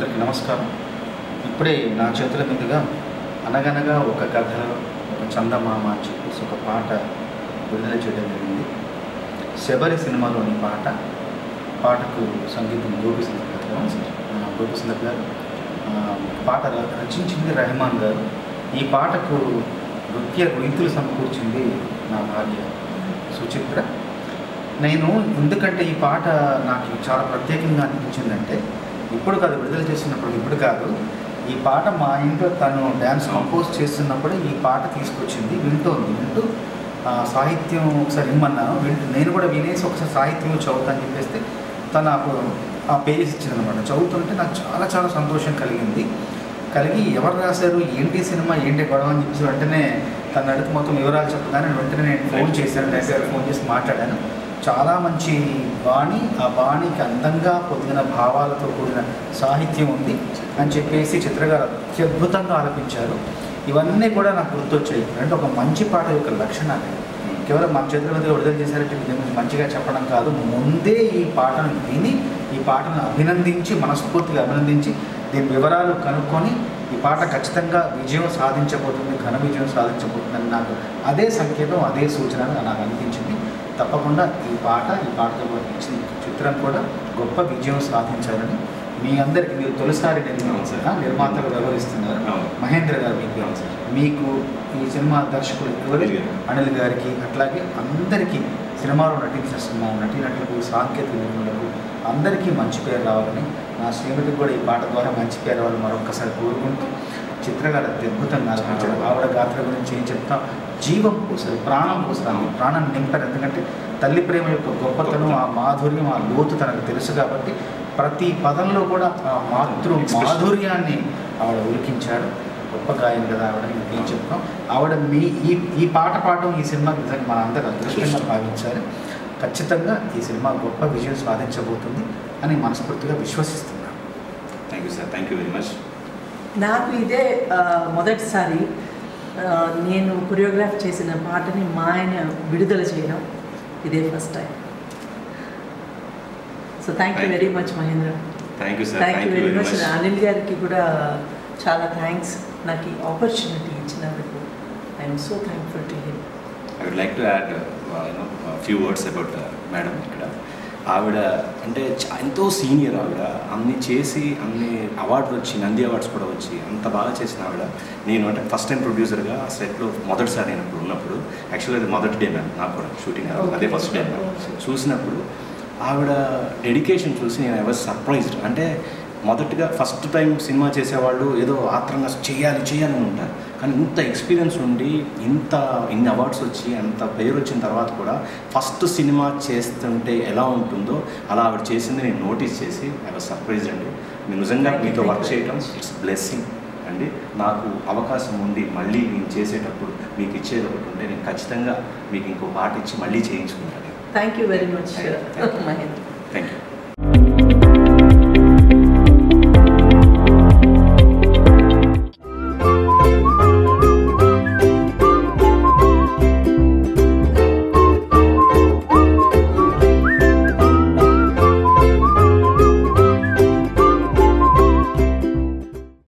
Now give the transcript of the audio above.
ప్రేక్షకులందరికీ నమస్కారం. ఇప్పుడే నా చేతుల మీదుగా అనగనగా ఒక కథ, ఒక చందమామ అని చెప్పేసి ఒక పాట విడుదల చేయడం జరిగింది. శబరి సినిమాలోని పాటకు సంగీతం గోపిసుందర్ గారు, పాట రచించింది రెహమాన్ గారు. ఈ పాటకు నృత్య రీతులు సమకూర్చింది నా భార్య సుచిత్ర. నేను ఎందుకంటే ఈ పాట నాకు చాలా ప్రత్యేకంగా అనిపించిందంటే, ఇప్పుడు కాదు విడుదల చేసినప్పుడు, ఇప్పుడు కాదు, ఈ పాట మా ఇంట్లో తను డ్యాన్స్ కంపోజ్ చేస్తున్నప్పుడే ఈ పాట తీసుకొచ్చింది. వింటూ సాహిత్యం ఒకసారి విమ్మన్నాను. నేను కూడా వినేసి ఒకసారి సాహిత్యం చదువుతాను చెప్పేస్తే తను ఆ పేజెస్ ఇచ్చిందనమాట. చదువుతుంటే నాకు చాలా చాలా సంతోషం కలిగి ఎవరు రాశారు, ఏంటి సినిమా, ఏంటి గొడవ అని చెప్పేసి వెంటనే తను అడిగితే మొత్తం వివరాలు చెప్పగానే వెంటనే నేను ఫోన్ చేశాను. ఫోన్ చేసి మాట్లాడాను. చాలా మంచి బాణి, ఆ బాణికి అందంగా పొందిన భావాలతో కూడిన సాహిత్యం ఉంది అని చెప్పేసి చిత్రగారు అత్యద్భుతంగా ఆలపించారు. ఇవన్నీ కూడా నాకు గుర్తొచ్చాయి. అంటే ఒక మంచి పాట యొక్క లక్షణాలు కేవలం మన చేతుల మీద విడుదల చేశారంటే దీని గురించి మంచిగా చెప్పడం కాదు, ముందే ఈ పాటను విని ఈ పాటను మనస్ఫూర్తిగా అభినందించి దీని వివరాలు కనుక్కొని ఈ పాట ఖచ్చితంగా విజయం సాధించబోతుంది, ఘన విజయం సాధించబోతుందని నాకు అదే సంకేతం, అదే సూచన నాకు అనిపించింది. తప్పకుండా ఈ పాటతో ఇచ్చిన చిత్రం కూడా గొప్ప విజయం సాధించాలని మీ అందరికీ, మీరు తొలిసారి నిర్మాతగా వ్యవహరిస్తున్నారు మహేంద్ర గారు, మీకు ఈ సినిమా దర్శకులు అనిల్ గారికి, అట్లాగే అందరికీ సినిమాలో నటించిన నటీనటులకు, సాంకేతిక నిపుణులకు అందరికీ మంచి పేరు రావాలని, నా శ్రీమతికి కూడా ఈ పాట ద్వారా మంచి పేరు రావాలని మరొక్కసారి కోరుకుంటూ, చిత్రగారు అద్భుతంగా ఆలోచించారు. ఆవిడ గాత్ర గురించి ఏం చెప్తాం, జీవం పోసారు, ప్రాణం పోసారు, ప్రాణం నింపారు. ఎందుకంటే తల్లి ప్రేమ యొక్క గొప్పతనం, ఆ మాధుర్యం, ఆ లోతు తనకు తెలుసు కాబట్టి ప్రతి పదంలో కూడా ఆ మాధుర్యాన్ని ఆవిడ ఉలికించారు. గొప్ప గాయని కదా ఆవిడ, ఇంకేం చెప్తాం. ఆవిడ ఈ పాట పాడడం ఈ సినిమాకి నిజంగా మన అందరూ అదృష్టంగా భావించారు. ఖచ్చితంగా ఈ సినిమా గొప్ప విజయం సాధించబోతుంది అని మనస్ఫూర్తిగా విశ్వసిస్తున్నాను. Thank you sir, thank you very much. నాకు ఇదే మొదటిసారి నేను కొరియోగ్రాఫ్ చేసిన పాటని మా ఆయన విడుదల చేయడం ఇదే first time. So thank you very much Mahendra. Thank you sir, thank you very much. Anil గారికి కూడా చాలా థ్యాంక్స్, నాకు ఈ ఆపర్చునిటీ ఇచ్చినందుకు. I'm so thankful to him. I would like to add few words about madam. ఇక్కడ ఆవిడ అంటే ఎంతో సీనియర్. ఆవిడ అన్ని చేసి అన్ని అవార్డులు వచ్చి, నంది అవార్డ్స్ కూడా వచ్చి అంత బాగా చేసిన ఆవిడ. నేను అంటే ఫస్ట్ టైం ప్రొడ్యూసర్గా సెట్లో మొదటిసారి అయినప్పుడు ఉన్నప్పుడు, యాక్చువల్లీ అది మొదటి డే మ్యామ్ నాకు కూడా షూటింగ్, అదే ఫస్ట్ డే మ్యామ్ చూసినప్పుడు ఆవిడ డెడికేషన్ చూసి నేను ఐ వాజ్ సర్ప్రైజ్డ్. అంటే మొదటిగా ఫస్ట్ టైం సినిమా చేసేవాళ్ళు ఏదో ఆత్రంగా చేయాలని ఉంటారు, కానీ ఇంత ఎక్స్పీరియన్స్ ఉండి ఇన్ని అవార్డ్స్ వచ్చి అంత పేరు వచ్చిన తర్వాత కూడా ఫస్ట్ సినిమా చేస్తుంటే ఎలా ఉంటుందో అలా ఆవిడ చేసింది నేను నోటీస్ చేసి ఐ వాజ్ సర్ప్రైజ్డ్ అండి. నేను నిజంగా మీతో వర్క్ చేయడం ఇట్స్ బ్లెస్సింగ్ అండి. నాకు అవకాశం ఉండి మళ్ళీ నేను చేసేటప్పుడు మీకు ఇచ్చేది ఒకటి ఉంటే నేను ఖచ్చితంగా మీకు ఇంకో పాట ఇచ్చి మళ్ళీ చేయించుకుంటాను. Thank you very much Mahindra.